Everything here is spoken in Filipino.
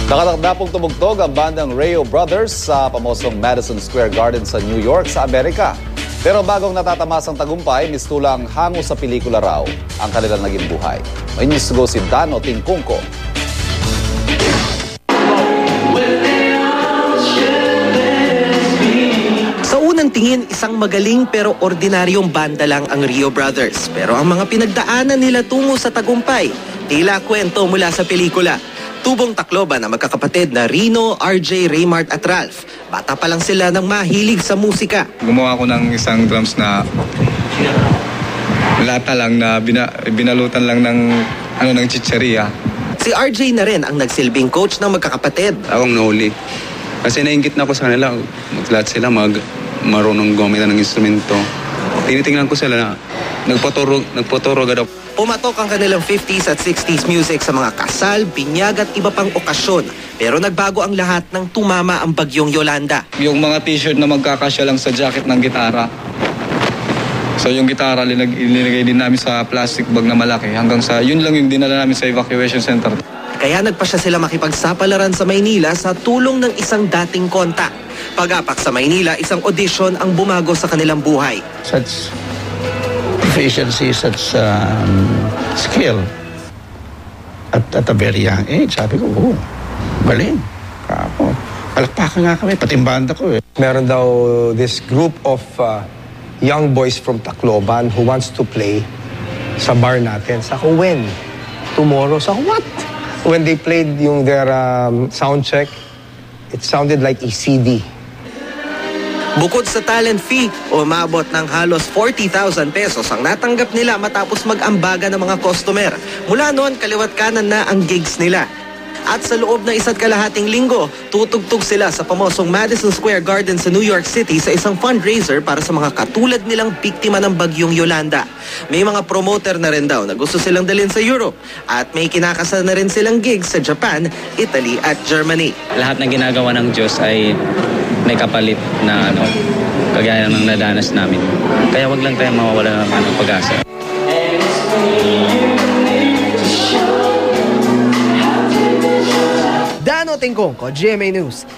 Nakatakda pong tumugtog ang bandang Rio Brothers sa pamosong Madison Square Garden sa New York sa Amerika. Pero bagong natatamasang tagumpay, mistulang hango sa pelikula raw ang kanilang naging buhay. May news to go si Dano Tingkungko. Sa unang tingin, isang magaling pero ordinaryong banda lang ang Rio Brothers. Pero ang mga pinagdaanan nila tungo sa tagumpay, tila kwento mula sa pelikula. Tubong Tacloban na magkakapatid na Rino, RJ, Raymart at Ralph. Bata pa lang sila nang mahilig sa musika. Gumawa ako ng isang drums na lata lang na binalutan lang ng chicheria. Si RJ na rin ang nagsilbing coach ng magkakapatid. Akong nahuli. Kasi nainggit na ako sa kanila. Lahat sila marunong gumamit ng instrumento. Tinitingnan ko sila na nagpoturo agad ako. Pumatok ang kanilang 50s at 60s music sa mga kasal, binyag at iba pang okasyon. Pero nagbago ang lahat nang tumama ang bagyong Yolanda. Yung mga t-shirt na magkakasya lang sa jacket ng gitara. So yung gitara linagay din namin sa plastic bag na malaki. Hanggang sa yun lang yung dinala namin sa evacuation center. Kaya nagpasya sila makipagsapalaran sa Maynila sa tulong ng isang dating kontak. Pag-apak sa Maynila, isang audition ang bumago sa kanilang buhay. Such proficiency, such skill at a very young age. Sabi ko, galing. Palakpakan nga kami, pati yung banda ko eh. Meron daw this group of young boys from Tacloban who wants to play sa bar natin. Sako, when? Tomorrow? Sako, what? When they played their sound check, it sounded like a CD. Bukod sa talent fee, umabot ng halos 40,000 pesos ang natanggap nila matapos mag-ambaga ng mga customer. Mula noon, kaliwat kanan na ang gigs nila. At sa loob ng 1.5 linggo, tutugtog sila sa pamosong Madison Square Garden sa New York City sa isang fundraiser para sa mga katulad nilang biktima ng bagyong Yolanda. May mga promoter na rin daw na gusto silang dalhin sa Europe at may kinakasal na rin silang gigs sa Japan, Italy at Germany. Lahat ng ginagawa ng Diyos ay may kapalit na kagaya ng nadanas namin. Kaya wag lang tayo mawawala ng pag-asa. Dano Tingkungko, GMA News.